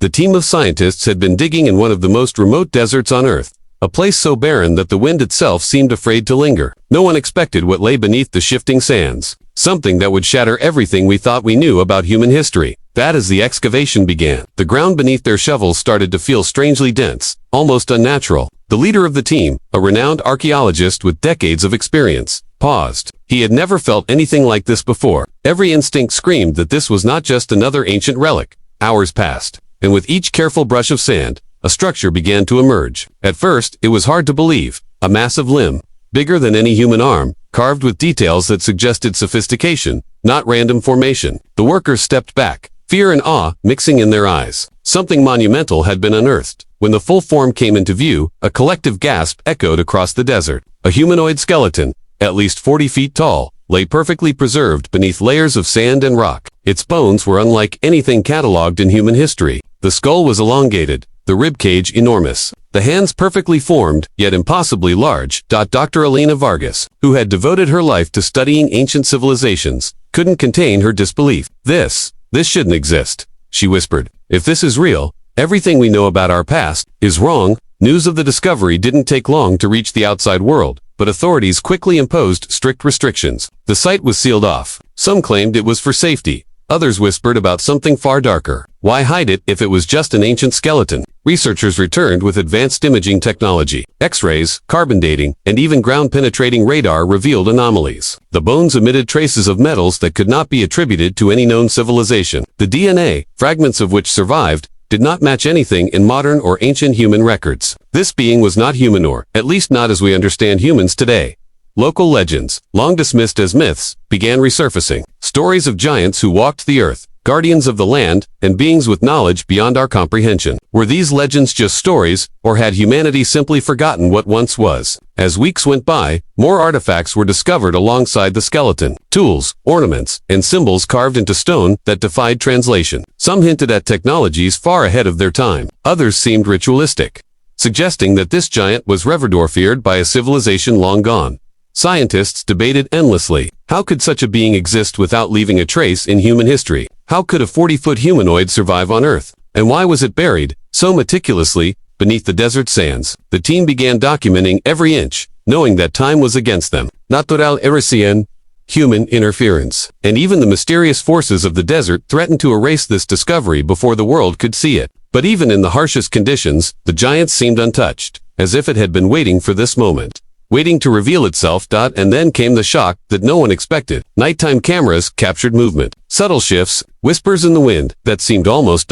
The team of scientists had been digging in one of the most remote deserts on Earth, a place so barren that the wind itself seemed afraid to linger. No one expected what lay beneath the shifting sands, something that would shatter everything we thought we knew about human history. That as the excavation began, the ground beneath their shovels started to feel strangely dense, almost unnatural. The leader of the team, a renowned archaeologist with decades of experience, paused. He had never felt anything like this before. Every instinct screamed that this was not just another ancient relic. Hours passed, and with each careful brush of sand, a structure began to emerge. At first, it was hard to believe. A massive limb, bigger than any human arm, carved with details that suggested sophistication, not random formation. The workers stepped back, fear and awe mixing in their eyes. Something monumental had been unearthed. When the full form came into view, a collective gasp echoed across the desert. A humanoid skeleton, at least 40 feet tall, lay perfectly preserved beneath layers of sand and rock. Its bones were unlike anything catalogued in human history. The skull was elongated, the ribcage enormous, the hands perfectly formed, yet impossibly large. Dr. Elena Vargas, who had devoted her life to studying ancient civilizations, couldn't contain her disbelief. This shouldn't exist, she whispered. If this is real, everything we know about our past is wrong. News of the discovery didn't take long to reach the outside world, but authorities quickly imposed strict restrictions. The site was sealed off. Some claimed it was for safety. Others whispered about something far darker. Why hide it if it was just an ancient skeleton? Researchers returned with advanced imaging technology. X-rays, carbon dating, and even ground-penetrating radar revealed anomalies. The bones emitted traces of metals that could not be attributed to any known civilization. The DNA, fragments of which survived, did not match anything in modern or ancient human records. This being was not human, or at least not as we understand humans today. Local legends, long dismissed as myths, began resurfacing. Stories of giants who walked the earth, guardians of the land, and beings with knowledge beyond our comprehension. Were these legends just stories, or had humanity simply forgotten what once was? As weeks went by, more artifacts were discovered alongside the skeleton. Tools, ornaments, and symbols carved into stone that defied translation. Some hinted at technologies far ahead of their time. Others seemed ritualistic, suggesting that this giant was revered or feared by a civilization long gone. Scientists debated endlessly. How could such a being exist without leaving a trace in human history? How could a 40-foot humanoid survive on Earth? And why was it buried so meticulously beneath the desert sands? The team began documenting every inch, knowing that time was against them. Natural erosión, human interference, and even the mysterious forces of the desert threatened to erase this discovery before the world could see it. But even in the harshest conditions, the giant seemed untouched, as if it had been waiting for this moment, waiting to reveal itself. And then came the shock that no one expected. Nighttime cameras captured movement, subtle shifts, whispers in the wind that seemed almost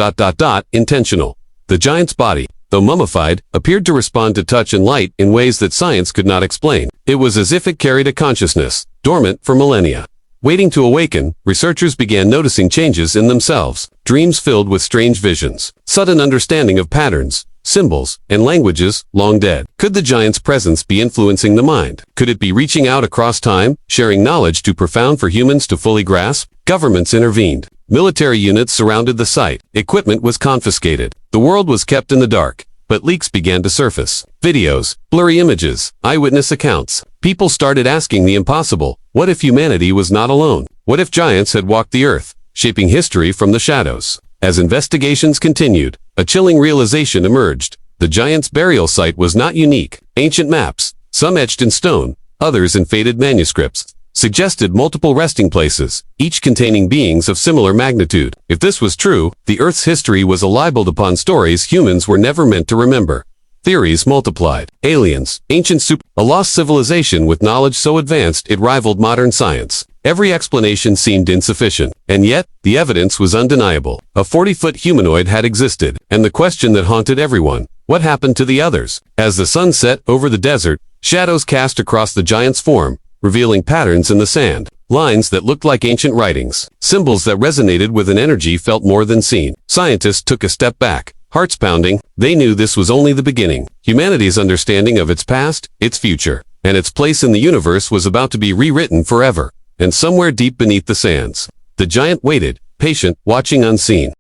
intentional. The giant's body, though mummified, appeared to respond to touch and light in ways that science could not explain. It was as if it carried a consciousness, dormant for millennia, waiting to awaken. Researchers began noticing changes in themselves, dreams filled with strange visions, sudden understanding of patterns, symbols, and languages long dead. Could the giant's presence be influencing the mind? Could it be reaching out across time, sharing knowledge too profound for humans to fully grasp? Governments intervened. Military units surrounded the site. Equipment was confiscated. The world was kept in the dark, but leaks began to surface. Videos, blurry images, eyewitness accounts. People started asking the impossible. What if humanity was not alone? What if giants had walked the earth, shaping history from the shadows? As investigations continued, a chilling realization emerged. The giant's burial site was not unique. Ancient maps, some etched in stone, others in faded manuscripts, suggested multiple resting places, each containing beings of similar magnitude. If this was true, the Earth's history was libeled upon stories humans were never meant to remember. Theories multiplied. Aliens, ancient a lost civilization with knowledge so advanced it rivaled modern science. Every explanation seemed insufficient, and yet, the evidence was undeniable. A 40-foot humanoid had existed, and the question that haunted everyone: what happened to the others? As the sun set over the desert, shadows cast across the giant's form, revealing patterns in the sand, lines that looked like ancient writings, symbols that resonated with an energy felt more than seen. Scientists took a step back, hearts pounding. They knew this was only the beginning. Humanity's understanding of its past, its future, and its place in the universe was about to be rewritten forever. And somewhere deep beneath the sands, the giant waited, patient, watching unseen.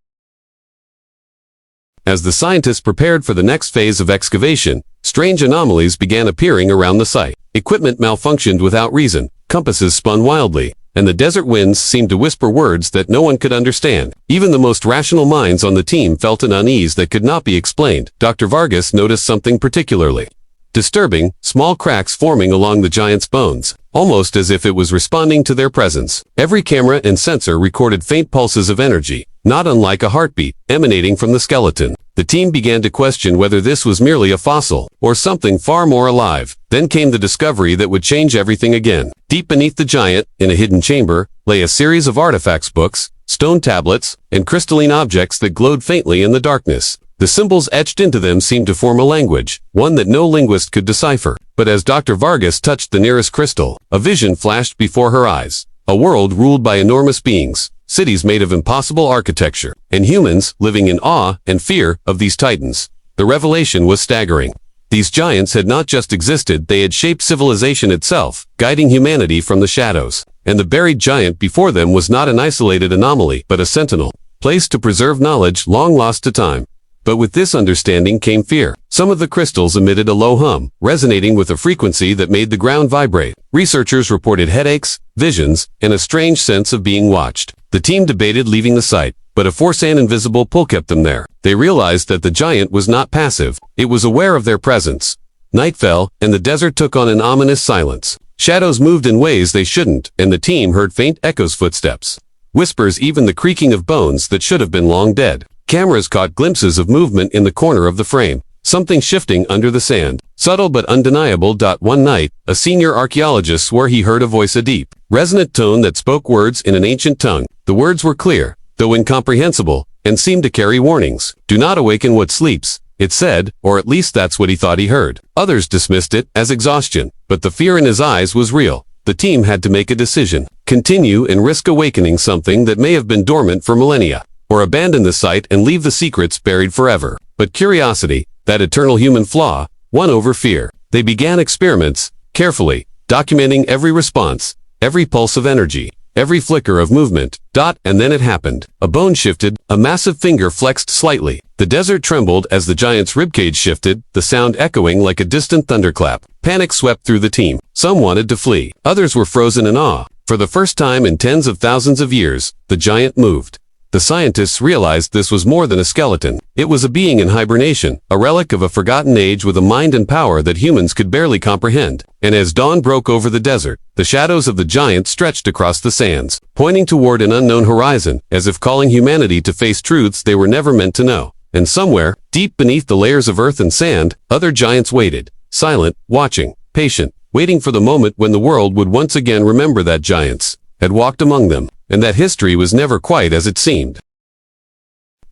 As the scientists prepared for the next phase of excavation, strange anomalies began appearing around the site. Equipment malfunctioned without reason, compasses spun wildly, and the desert winds seemed to whisper words that no one could understand. Even the most rational minds on the team felt an unease that could not be explained. Dr. Vargas noticed something particularly disturbing: small cracks forming along the giant's bones, almost as if it was responding to their presence. Every camera and sensor recorded faint pulses of energy, not unlike a heartbeat, emanating from the skeleton. The team began to question whether this was merely a fossil, or something far more alive. Then came the discovery that would change everything again. Deep beneath the giant, in a hidden chamber, lay a series of artifacts, books, stone tablets, and crystalline objects that glowed faintly in the darkness. The symbols etched into them seemed to form a language, one that no linguist could decipher. But as Dr. Vargas touched the nearest crystal, a vision flashed before her eyes. A world ruled by enormous beings, cities made of impossible architecture, and humans living in awe and fear of these titans. The revelation was staggering. These giants had not just existed, they had shaped civilization itself, guiding humanity from the shadows. And the buried giant before them was not an isolated anomaly, but a sentinel, placed to preserve knowledge long lost to time. But with this understanding came fear. Some of the crystals emitted a low hum, resonating with a frequency that made the ground vibrate. Researchers reported headaches, visions, and a strange sense of being watched. The team debated leaving the site, but a force and invisible pull kept them there. They realized that the giant was not passive, it was aware of their presence. Night fell, and the desert took on an ominous silence. Shadows moved in ways they shouldn't, and the team heard faint echoes, footsteps, whispers, even the creaking of bones that should have been long dead. Cameras caught glimpses of movement in the corner of the frame, something shifting under the sand. Subtle but undeniable. One night, a senior archaeologist swore he heard a voice, a deep, resonant tone that spoke words in an ancient tongue. The words were clear, though incomprehensible, and seemed to carry warnings. Do not awaken what sleeps, it said, or at least that's what he thought he heard. Others dismissed it as exhaustion, but the fear in his eyes was real. The team had to make a decision: continue and risk awakening something that may have been dormant for millennia, or abandon the site and leave the secrets buried forever. But curiosity, that eternal human flaw, won over fear. They began experiments, carefully, documenting every response, every pulse of energy, every flicker of movement. And then it happened. A bone shifted, a massive finger flexed slightly. The desert trembled as the giant's ribcage shifted, the sound echoing like a distant thunderclap. Panic swept through the team. Some wanted to flee. Others were frozen in awe. For the first time in tens of thousands of years, the giant moved. The scientists realized this was more than a skeleton. It was a being in hibernation, a relic of a forgotten age with a mind and power that humans could barely comprehend. And as dawn broke over the desert, the shadows of the giant stretched across the sands, pointing toward an unknown horizon, as if calling humanity to face truths they were never meant to know. And somewhere, deep beneath the layers of earth and sand, other giants waited, silent, watching, patient, waiting for the moment when the world would once again remember that giants had walked among them, and that history was never quite as it seemed.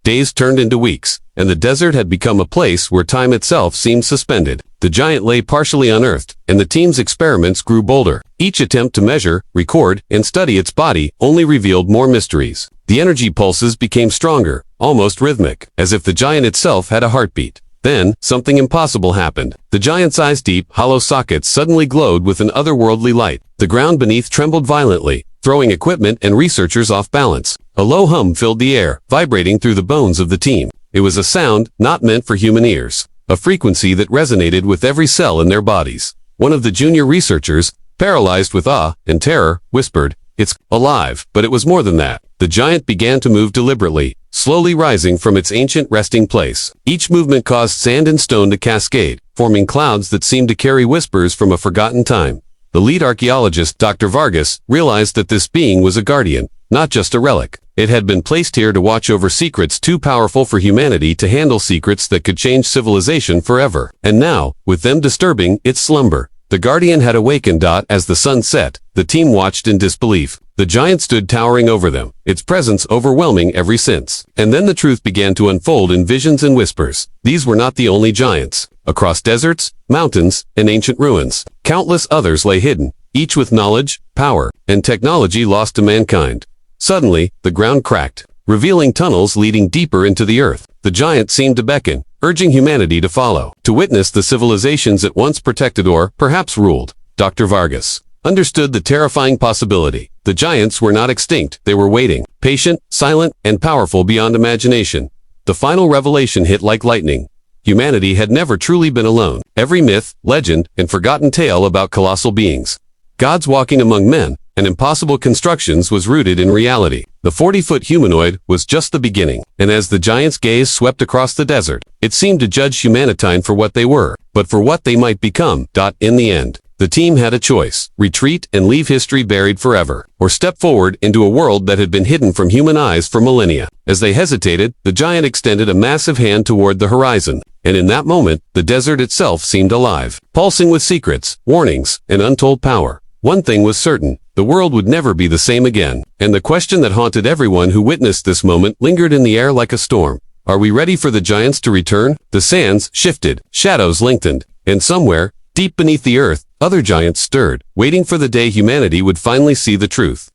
Days turned into weeks, and the desert had become a place where time itself seemed suspended. The giant lay partially unearthed, and the team's experiments grew bolder. Each attempt to measure, record, and study its body only revealed more mysteries. The energy pulses became stronger, almost rhythmic, as if the giant itself had a heartbeat. Then, something impossible happened. The giant's eyes' deep, hollow sockets suddenly glowed with an otherworldly light. The ground beneath trembled violently, throwing equipment and researchers off balance. A low hum filled the air, vibrating through the bones of the team. It was a sound not meant for human ears, a frequency that resonated with every cell in their bodies. One of the junior researchers, paralyzed with awe and terror, whispered, "It's alive." But it was more than that. The giant began to move deliberately, slowly rising from its ancient resting place. Each movement caused sand and stone to cascade, forming clouds that seemed to carry whispers from a forgotten time. The lead archaeologist, Dr. Vargas, realized that this being was a guardian, not just a relic. It had been placed here to watch over secrets too powerful for humanity to handle, secrets that could change civilization forever. And now, with them disturbing its slumber, the guardian had awakened. As the sun set, the team watched in disbelief. The giant stood towering over them, its presence overwhelming every sense. And then the truth began to unfold in visions and whispers. These were not the only giants. Across deserts, mountains, and ancient ruins, countless others lay hidden, each with knowledge, power, and technology lost to mankind. Suddenly, the ground cracked, revealing tunnels leading deeper into the earth. The giant seemed to beckon, urging humanity to follow, to witness the civilizations it once protected or, perhaps, ruled. Dr. Vargas understood the terrifying possibility. The giants were not extinct, they were waiting, patient, silent, and powerful beyond imagination. The final revelation hit like lightning. Humanity had never truly been alone. Every myth, legend, and forgotten tale about colossal beings, gods walking among men, and impossible constructions was rooted in reality. The 40-foot humanoid was just the beginning, and as the giant's gaze swept across the desert, it seemed to judge humankind for what they were, but for what they might become. In the end, the team had a choice: retreat and leave history buried forever, or step forward into a world that had been hidden from human eyes for millennia. As they hesitated, the giant extended a massive hand toward the horizon, and in that moment, the desert itself seemed alive, pulsing with secrets, warnings, and untold power. One thing was certain: the world would never be the same again, and the question that haunted everyone who witnessed this moment lingered in the air like a storm. Are we ready for the giants to return? The sands shifted, shadows lengthened, and somewhere, deep beneath the earth, other giants stirred, waiting for the day humanity would finally see the truth.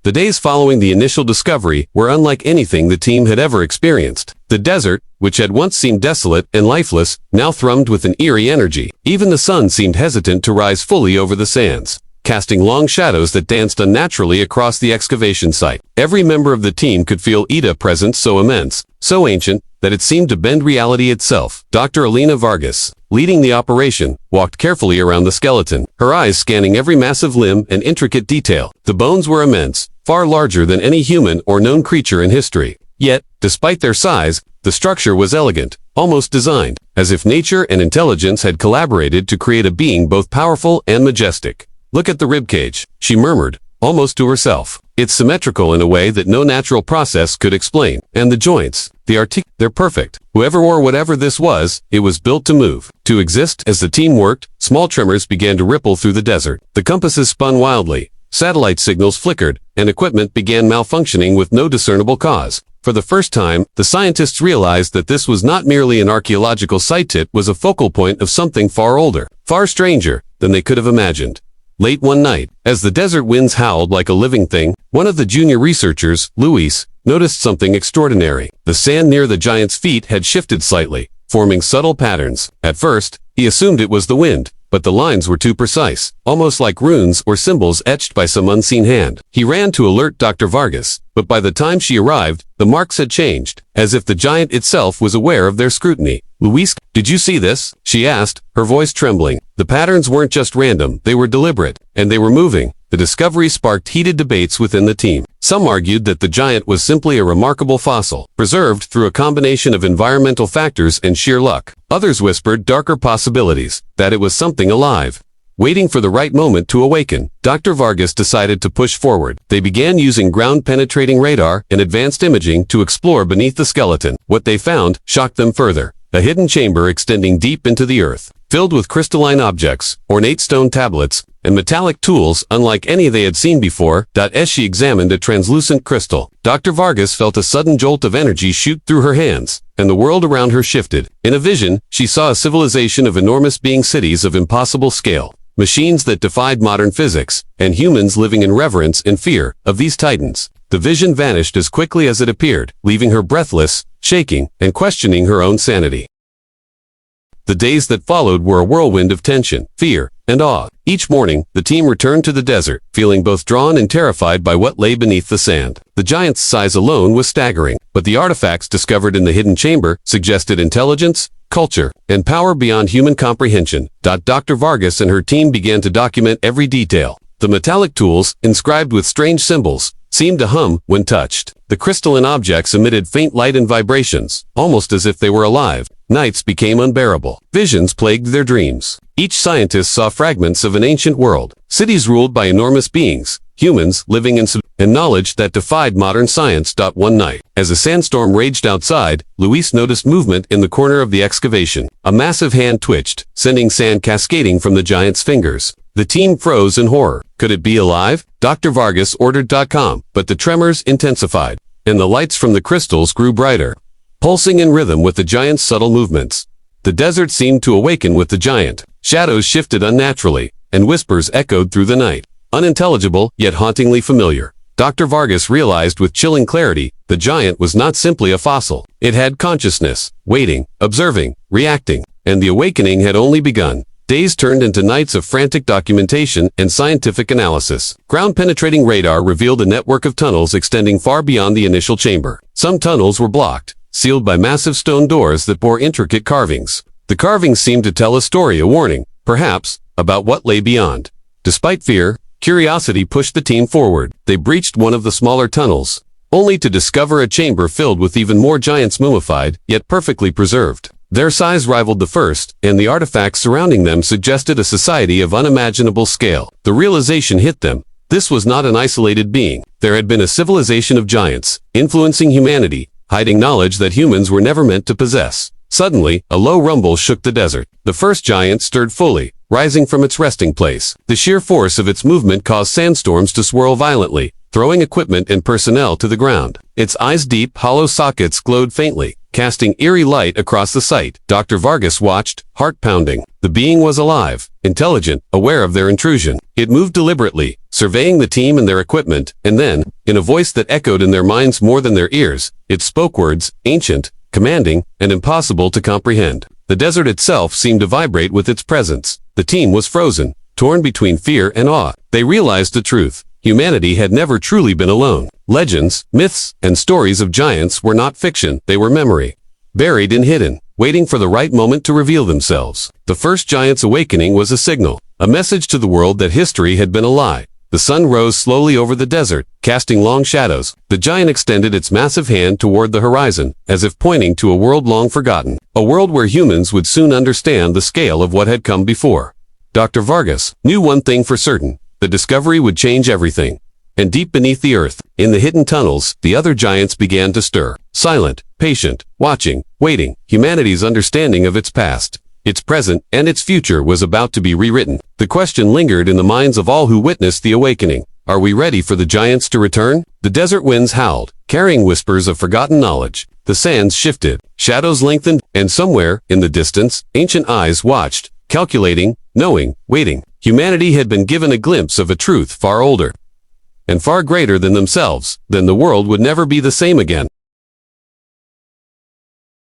The days following the initial discovery were unlike anything the team had ever experienced. The desert, which had once seemed desolate and lifeless, now thrummed with an eerie energy. Even the sun seemed hesitant to rise fully over the sands, casting long shadows that danced unnaturally across the excavation site. Every member of the team could feel Ida's presence so immense, so ancient, that it seemed to bend reality itself. Dr. Elena Vargas, leading the operation, walked carefully around the skeleton, her eyes scanning every massive limb and intricate detail. The bones were immense, far larger than any human or known creature in history. Yet, despite their size, the structure was elegant, almost designed, as if nature and intelligence had collaborated to create a being both powerful and majestic. "Look at the ribcage," she murmured, almost to herself. "It's symmetrical in a way that no natural process could explain. And the joints, they're perfect. Whoever or whatever this was, it was built to move, to exist." As the team worked, small tremors began to ripple through the desert. The compasses spun wildly, satellite signals flickered, and equipment began malfunctioning with no discernible cause. For the first time, the scientists realized that this was not merely an archaeological site, it was a focal point of something far older, far stranger than they could have imagined. Late one night, as the desert winds howled like a living thing, one of the junior researchers, Luis, noticed something extraordinary. The sand near the giant's feet had shifted slightly, forming subtle patterns. At first, he assumed it was the wind, but the lines were too precise, almost like runes or symbols etched by some unseen hand. He ran to alert Dr. Vargas, but by the time she arrived, the marks had changed, as if the giant itself was aware of their scrutiny. "Luis, did you see this?" she asked, her voice trembling. The patterns weren't just random, they were deliberate, and they were moving. The discovery sparked heated debates within the team. Some argued that the giant was simply a remarkable fossil, preserved through a combination of environmental factors and sheer luck. Others whispered darker possibilities, that it was something alive, waiting for the right moment to awaken. Dr. Vargas decided to push forward. They began using ground-penetrating radar and advanced imaging to explore beneath the skeleton. What they found shocked them further: a hidden chamber extending deep into the earth, filled with crystalline objects, ornate stone tablets, and metallic tools unlike any they had seen before. As she examined a translucent crystal, Dr. Vargas felt a sudden jolt of energy shoot through her hands, and the world around her shifted. In a vision, she saw a civilization of enormous being cities of impossible scale, machines that defied modern physics, and humans living in reverence and fear of these titans. The vision vanished as quickly as it appeared, leaving her breathless, shaking, and questioning her own sanity. The days that followed were a whirlwind of tension, fear, and awe. Each morning, the team returned to the desert, feeling both drawn and terrified by what lay beneath the sand. The giant's size alone was staggering, but the artifacts discovered in the hidden chamber suggested intelligence, culture, and power beyond human comprehension. Dr. Vargas and her team began to document every detail. The metallic tools, inscribed with strange symbols, seemed to hum when touched. The crystalline objects emitted faint light and vibrations, almost as if they were alive. Nights became unbearable. Visions plagued their dreams. Each scientist saw fragments of an ancient world, cities ruled by enormous beings, humans living in and knowledge that defied modern science. One night, as a sandstorm raged outside, Luis noticed movement in the corner of the excavation. A massive hand twitched, sending sand cascading from the giant's fingers. The team froze in horror. Could it be alive? Dr. Vargas ordered. But the tremors intensified, and the lights from the crystals grew brighter, pulsing in rhythm with the giant's subtle movements. The desert seemed to awaken with the giant. Shadows shifted unnaturally, and whispers echoed through the night, unintelligible yet hauntingly familiar. Dr. Vargas realized with chilling clarity, the giant was not simply a fossil. It had consciousness, waiting, observing, reacting, and the awakening had only begun. Days turned into nights of frantic documentation and scientific analysis. Ground-penetrating radar revealed a network of tunnels extending far beyond the initial chamber. Some tunnels were blocked, sealed by massive stone doors that bore intricate carvings. The carvings seemed to tell a story, a warning, perhaps, about what lay beyond. Despite fear, Curiosity pushed the team forward. They breached one of the smaller tunnels, only to discover a chamber filled with even more giants mummified, yet perfectly preserved. Their size rivaled the first, and the artifacts surrounding them suggested a society of unimaginable scale. The realization hit them. This was not an isolated being. There had been a civilization of giants, influencing humanity, hiding knowledge that humans were never meant to possess. Suddenly, a low rumble shook the desert. The first giant stirred fully, rising from its resting place. The sheer force of its movement caused sandstorms to swirl violently, throwing equipment and personnel to the ground. Its eyes' deep, hollow sockets glowed faintly, casting eerie light across the site. Dr. Vargas watched, heart pounding. The being was alive, intelligent, aware of their intrusion. It moved deliberately, surveying the team and their equipment, and then, in a voice that echoed in their minds more than their ears, it spoke words, ancient, commanding, and impossible to comprehend. The desert itself seemed to vibrate with its presence. The team was frozen, torn between fear and awe. They realized the truth. Humanity had never truly been alone. Legends, myths, and stories of giants were not fiction, they were memory. Buried and hidden, waiting for the right moment to reveal themselves. The first giant's awakening was a signal, a message to the world that history had been a lie. The sun rose slowly over the desert, casting long shadows. The giant extended its massive hand toward the horizon, as if pointing to a world long forgotten. A world where humans would soon understand the scale of what had come before. Dr. Vargas knew one thing for certain. The discovery would change everything. And deep beneath the earth, in the hidden tunnels, the other giants began to stir. Silent, patient, watching, waiting, humanity's understanding of its past, its present, and its future was about to be rewritten. The question lingered in the minds of all who witnessed the awakening. Are we ready for the giants to return? The desert winds howled, carrying whispers of forgotten knowledge. The sands shifted, shadows lengthened, and somewhere, in the distance, ancient eyes watched, calculating, knowing, waiting. Humanity had been given a glimpse of a truth far older and far greater than themselves. Then the world would never be the same again.